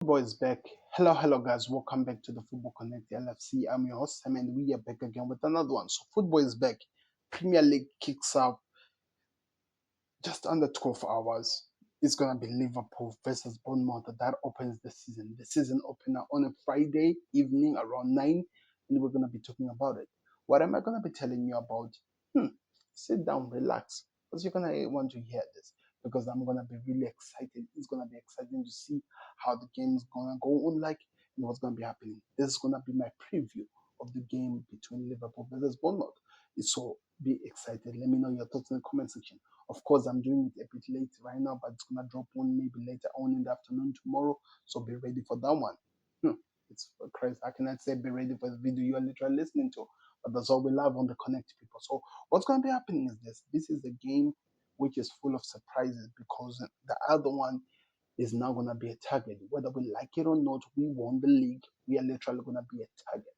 Boys back. Hello, guys. Welcome back to the Football Connect LFC. I'm your host, Sam, and we are back again with another one. So, football is back. Premier League kicks off just under 12 hours. It's going to be Liverpool versus Bournemouth. That opens the season. The season opener on a Friday evening around 9, and we're going to be talking about it. What am I going to be telling you about? Sit down, relax, because you're going to want to hear this. Because I'm going to be really excited. It's going to be exciting to see how the game is going to go on, like, and what's going to be happening. This is going to be my preview of the game between Liverpool versus Bournemouth. So be excited. Let me know your thoughts in the comment section. Of course, I'm doing it a bit late right now, but it's gonna drop on maybe later on in the afternoon tomorrow. So be ready for that one. It's crazy. I cannot say be ready for the video you are literally listening to, but that's all we love on the Connect people. So what's gonna be happening is this. This is the game which is full of surprises because the other one is now gonna be a target. Whether we like it or not, we won the league. We are literally gonna be a target.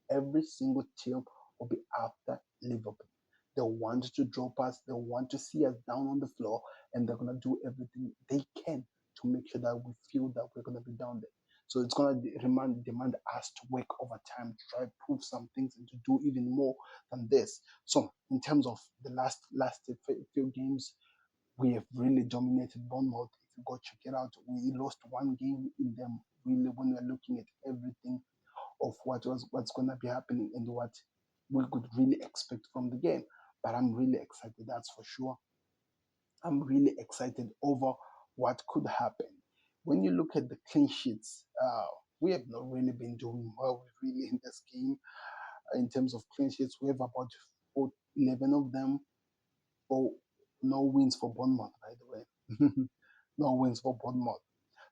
Every single team will be after Liverpool. They want to drop us, they want to see us down on the floor, and they're going to do everything they can to make sure that we feel that we're going to be down there. So it's going to demand us to work overtime to try to prove some things and to do even more than this. So in terms of the last few games, we have really dominated Bournemouth. If you go check it out, we lost one game in them. Really, when we're looking at everything of what's gonna be happening and what we could really expect from the game. But I'm really excited, that's for sure. I'm really excited over what could happen. When you look at the clean sheets, we have not really been doing well really in this game. In terms of clean sheets, we have about 11 of them. Oh, no wins for Bournemouth, by the way. No wins for Bournemouth.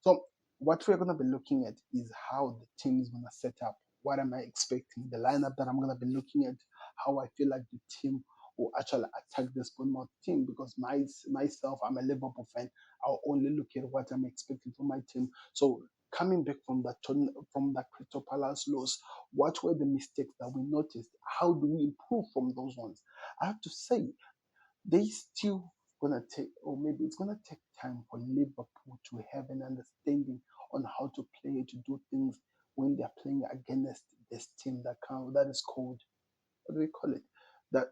So what we're going to be looking at is how the team is going to set up. What am I expecting? The lineup that I'm going to be looking at, how I feel like the team will actually attack this Bournemouth team. Because myself, I'm a Liverpool fan. I'll only look at what I'm expecting from my team. So coming back from that Crystal Palace loss, what were the mistakes that we noticed? How do we improve from those ones? I have to say they still gonna take, or maybe it's gonna take time for Liverpool to have an understanding on how to play, to do things when they're playing against this team that is called, what do we call it? That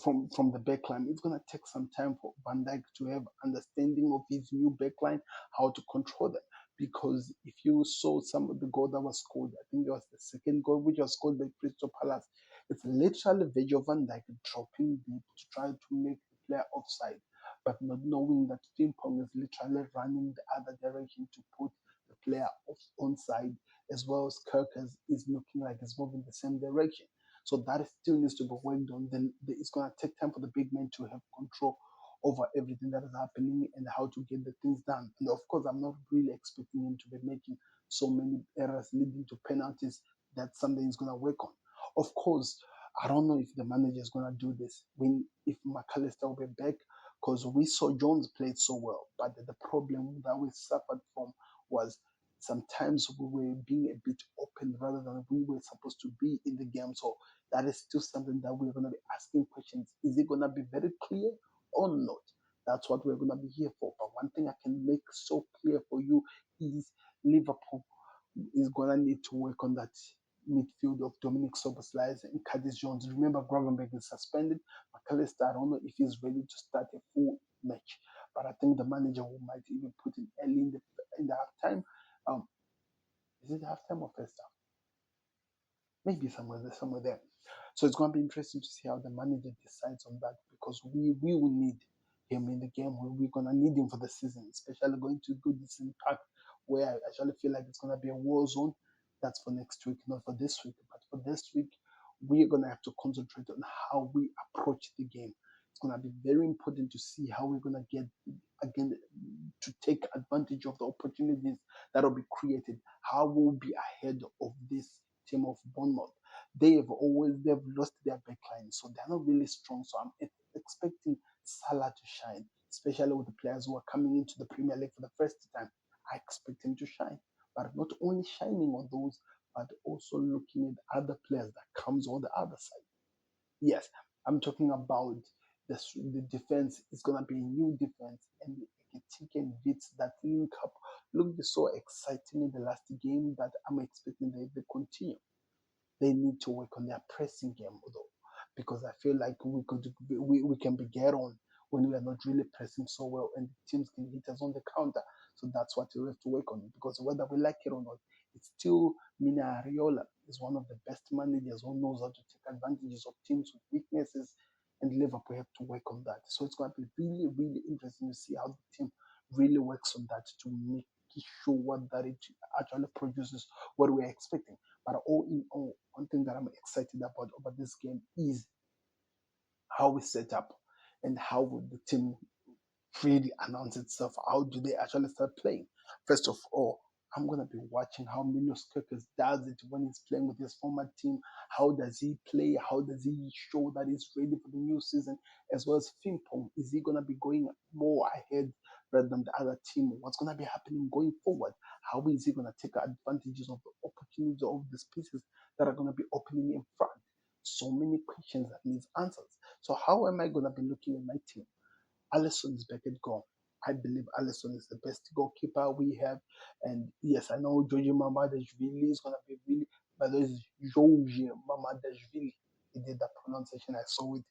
from the backline, it's gonna take some time for Van Dijk to have understanding of his new backline, how to control them. Because if you saw some of the goal that was scored, I think it was the second goal which was scored by Crystal Palace. It's literally Virgil van Dijk dropping deep to try to make the player offside, but not knowing that Frimpong is literally running the other direction to put the player onside, as well as Kirk is looking like he's moving the same direction. So that still needs to be worked on. Then it's going to take time for the big men to have control over everything that is happening and how to get the things done. And of course, I'm not really expecting him to be making so many errors leading to penalties. That's something he's going to work on. Of course, I don't know if the manager is going to do this when if McAllister will be back, because we saw Jones played so well, but the problem that we suffered from was sometimes we were being a bit open rather than we were supposed to be in the game. So that is still something that we're going to be asking questions. Is it going to be very clear or not? That's what we're going to be here for. But one thing I can make so clear for you is Liverpool is going to need to work on that midfield of Dominic Soboslai and Curtis Jones. Remember, Gravenberg is suspended. McAllister, I don't know if he's ready to start a full match, but I think the manager might even put him early in the halftime. Um, is it halftime or first half? Maybe somewhere there. So it's going to be interesting to see how the manager decides on that, because we will need him in the game. We're going to need him for the season, especially going to Goodison Park, where I actually feel like it's going to be a war zone. That's for next week, not for this week. But for this week, we're going to have to concentrate on how we approach the game. It's going to be very important to see how we're going to get, again, to take advantage of the opportunities that will be created. How we'll be ahead of this team of Bournemouth. They've lost their backline, so they're not really strong. So I'm expecting Salah to shine, especially with the players who are coming into the Premier League for the first time. I expect him to shine, but not only shining on those, but also looking at other players that comes on the other side. Yes, I'm talking about the defense is gonna be a new defense, and Ekitike and Vitz, that link up looked so exciting in the last game that I'm expecting they continue. They need to work on their pressing game though, because I feel like we can be get on when we are not really pressing so well, and the teams can hit us on the counter. So that's what we have to work on, because whether we like it or not, it's still Mina Ariola is one of the best managers who knows how to take advantages of teams with weaknesses, and Liverpool have to work on that. So it's going to be really, really interesting to see how the team really works on that to make sure what that it actually produces what we're expecting. But all in all, one thing that I'm excited about over this game is how we set up and how would the team really announce itself. How do they actually start playing? First of all, I'm gonna be watching how Milos Kirkers does it when he's playing with his former team. How does he play? How does he show that he's ready for the new season? As well as Fimpong, is he gonna be going more ahead rather than the other team? What's gonna be happening going forward? How is he gonna take advantages of the opportunities of the spaces that are gonna be opening in front? So many questions that needs answers. So how am I gonna be looking at my team? Alisson is back at goal. I believe Alisson is the best goalkeeper we have. And yes, I know Georgi Mamadashvili is going to be really, but there's Georgi Mamadashvili. He did that pronunciation. I saw it.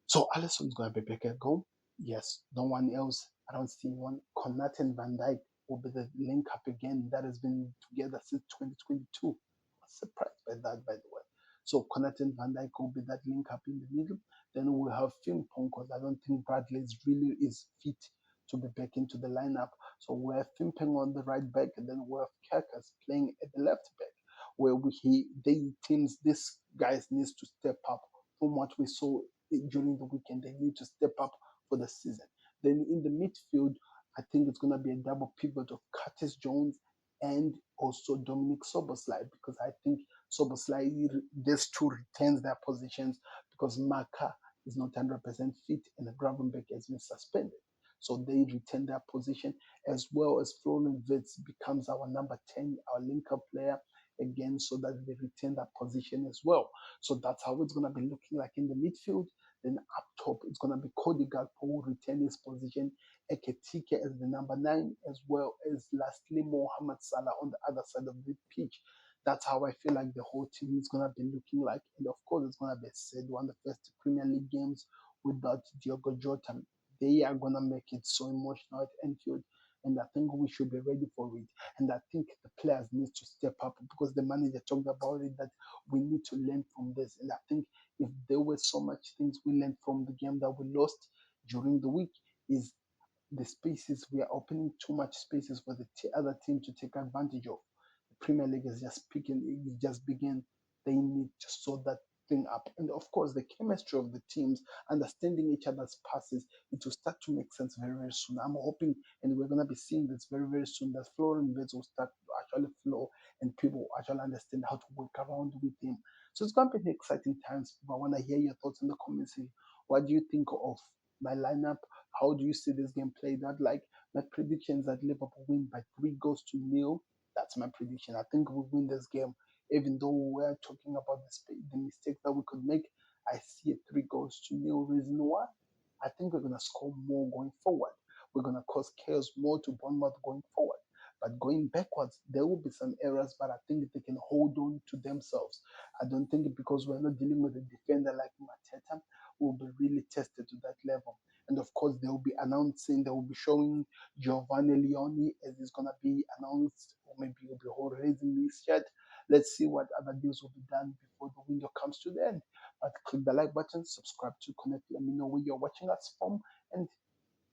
So Alisson is going to be back at goal. Yes, no one else. I don't see one. Konate and Van Dijk will be the link up again. That has been together since 2022. I was surprised by that, by the way. So Konate and Van Dijk will be that link up in the middle. Then we'll have Fimpong, because I don't think Bradley is fit to be back into the lineup. So we have Fimpong on the right back, and then we have Kerkers playing at the left back, where they teams this guys needs to step up from what we saw during the weekend. They need to step up for the season. Then in the midfield, I think it's going to be a double pivot of Curtis Jones and also Dominic Soboslai, because I think Soboslai, these two retains their positions because Maka is not 100% fit and Gravenberg has been suspended. So they retain their position, as well as Florian Wirtz becomes our number 10, our link-up player again, so that they retain that position as well. So that's how it's going to be looking like in the midfield. Then up top, it's going to be Cody Gakpo who retain his position, Eketike as the number 9, as well as lastly Mohamed Salah on the other side of the pitch. That's how I feel like the whole team is going to be looking like. And of course, it's going to be said one of the first Premier League games without Diogo Jota. They are going to make it so emotional at Anfield. And I think we should be ready for it. And I think the players need to step up, because the manager talked about it, that we need to learn from this. And I think if there were so much things we learned from the game that we lost during the week, is the spaces we are opening too much spaces for the other team to take advantage of. The Premier League is just picking, it just begin. They need to sort that thing up. And of course, the chemistry of the teams, understanding each other's passes, it will start to make sense very, very soon. I'm hoping, and we're going to be seeing this very, very soon, that Florian Wirtz will start to actually flow and people will actually understand how to work around with him. So it's going to be an exciting times. But I want to hear your thoughts in the comments. What do you think of my lineup? How do you see this game played out? Like, my predictions that Liverpool win by 3 goals to 0. That's my prediction. I think we win this game, even though we're talking about the mistakes that we could make. I see a 3 goals to 0 reason why. I think we're gonna score more going forward. We're gonna cause chaos more to Bournemouth going forward. But going backwards, there will be some errors, but I think they can hold on to themselves. I don't think because we're not dealing with a defender like Mateta, we'll be really tested to that level. And of course, they will be announcing, they will be showing Giovanni Leone as it's going to be announced, or maybe he'll be raising his shirt. Let's see what other deals will be done before the window comes to the end. But click the like button, subscribe to Connect, let me know where you're watching us from, and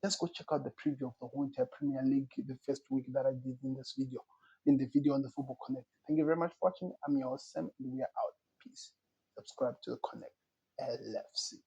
just go check out the preview of the whole entire Premier League the first week that I did in this video, in the video on the Football Connect. Thank you very much for watching. I'm your host, Sam, and we are out. Peace. Subscribe to the Connect LFC.